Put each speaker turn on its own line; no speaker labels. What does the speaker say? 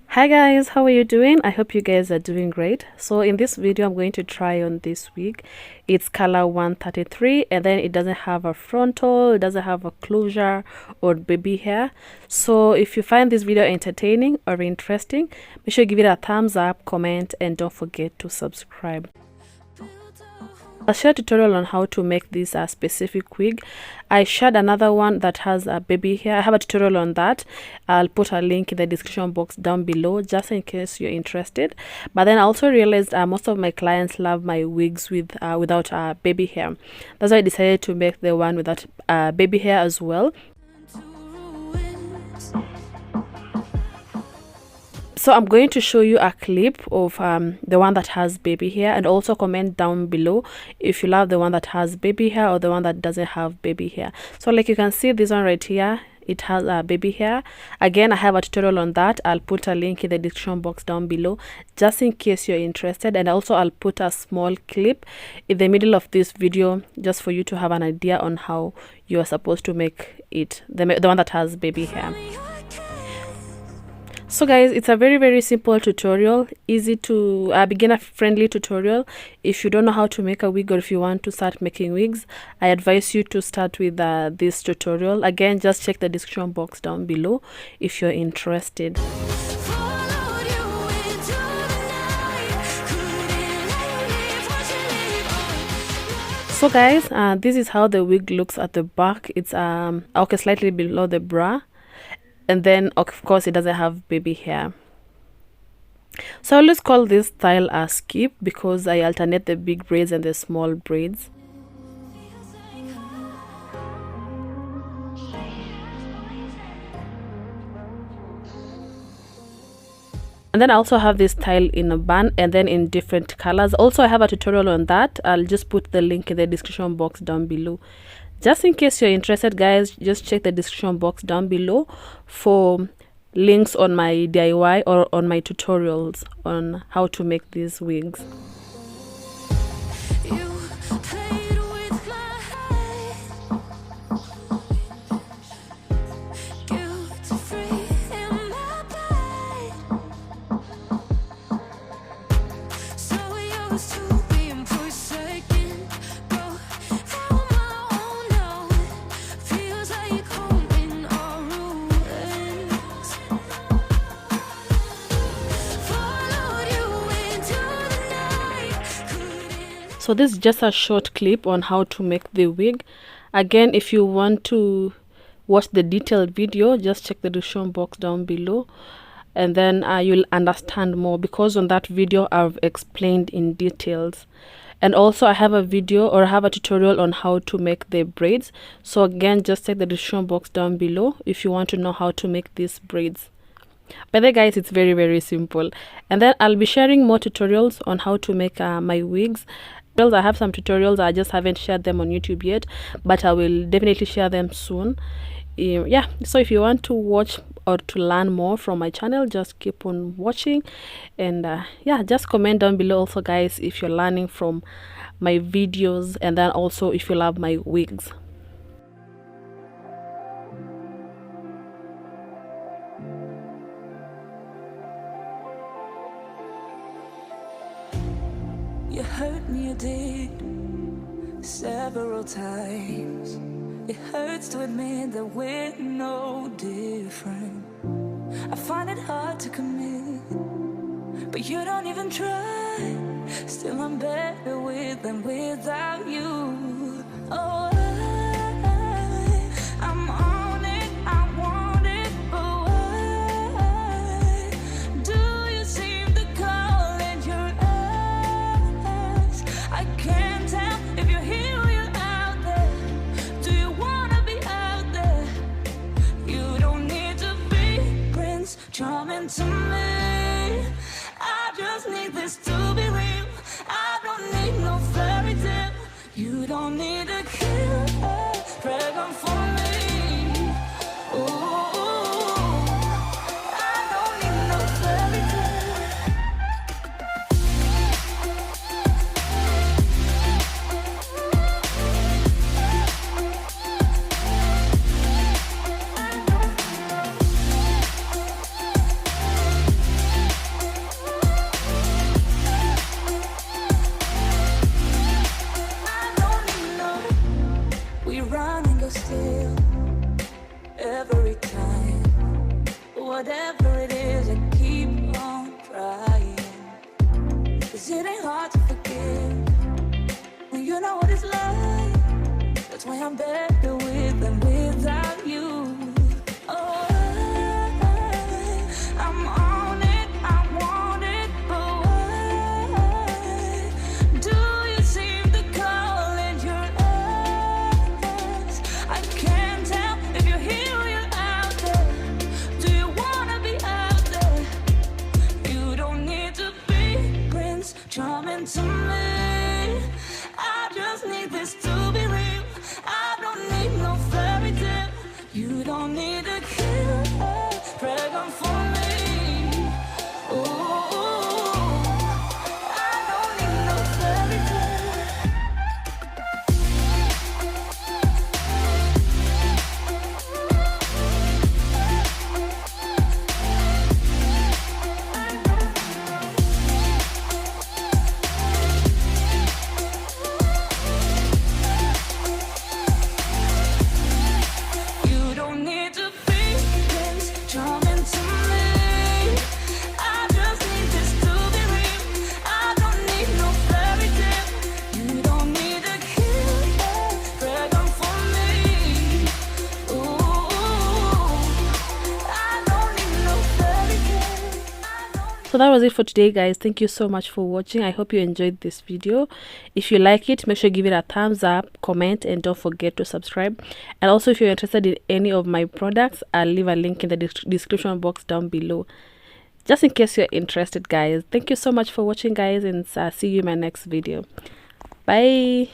Hi guys, how are you doing? I hope you guys are doing great. So in this video I'm going to try on this wig. It's color 133 and then it doesn't have a frontal, it doesn't have a closure or baby hair. So if you find this video entertaining or interesting, make sure you give it a thumbs up, comment, and don't forget to subscribe. I'll share a tutorial on how to make this specific wig. I shared another one that has a baby hair. I have a tutorial on that. I'll put a link in the description box down below just in case you're interested. But then I also realized most of my clients love my wigs without baby hair. That's why I decided to make the one without baby hair as well. So I'm going to show you a clip of the one that has baby hair, and also comment down below if you love the one that has baby hair or the one that doesn't have baby hair. So like you can see, this one right here, it has a baby hair. Again, I have a tutorial on that. I'll put a link in the description box down below just in case you're interested, and also I'll put a small clip in the middle of this video just for you to have an idea on how you are supposed to make it, the one that has baby hair. So guys, it's a very simple tutorial, easy to beginner friendly tutorial. If you don't know how to make a wig, or if you want to start making wigs, I advise you to start with this tutorial. Again, just check the description box down below if you're interested. So guys, this is how the wig looks at the back. It's okay, slightly below the bra. And then of course it doesn't have baby hair. So let's call this style a skip because I alternate the big braids and the small braids. And then I also have this style in a bun and then in different colors. Also I have a tutorial on that. I'll just put the link in the description box down below. Just in case you're interested, guys, just check the description box down below for links on my DIY or on my tutorials on how to make these wigs. So this is just a short clip on how to make the wig. Again, if you want to watch the detailed video, just check the description box down below, and then you'll understand more, because on that video I've explained in details. And also I have a video, or I have a tutorial on how to make the braids. So again, just check the description box down below if you want to know how to make these braids. By the way guys, it's very simple. And then I'll be sharing more tutorials on how to make my wigs. I have some tutorials, I just haven't shared them on YouTube yet, but I will definitely share them soon. Yeah, so if you want to watch or to learn more from my channel, just keep on watching. And yeah, just comment down below also guys if you're learning from my videos, and then also if you love my wigs.
You hurt me, you did, several times. It hurts to admit that we're no different. I find it hard to commit, but you don't even try. Still I'm better with than without you. Oh, I'm on it, I want it, but why do you seem to call it your eyes? I can't tell if you're here or you're out there. Do you wanna be out there? You don't need to be Prince Charming to me. I just need this to be real. I don't need no fairy tale. You don't need a killer dragon for me. Ooh. whatever it is, I keep on trying. 'Cause it ain't hard to forgive when you know what it's like. That's why I'm better with than without you. Oh, I'm on it, I want it, but why do you seem to call it your ex? I can't tell if you're here or you're out there. Do you wanna be out there? You don't need to be Prince Charming to me. I just need this to be real. I don't need no fairy tale. You don't need to kill a dragon for me. Ooh, I don't need no fairy tale. You don't need to be Prince Charming to me. I just need this to be real. I don't need no fairy tale. You don't need to kill a dragon for me. Ooh, I don't need no fairy tale.
So that was it for today, guys. Thank you so much for watching. I hope you enjoyed this video. If you like it, make sure you give it a thumbs up, comment, and don't forget to subscribe. And also, if you're interested in any of my products, I'll leave a link in the description box down below, just in case you're interested, guys. Thank you so much for watching, guys, and see you in my next video. Bye.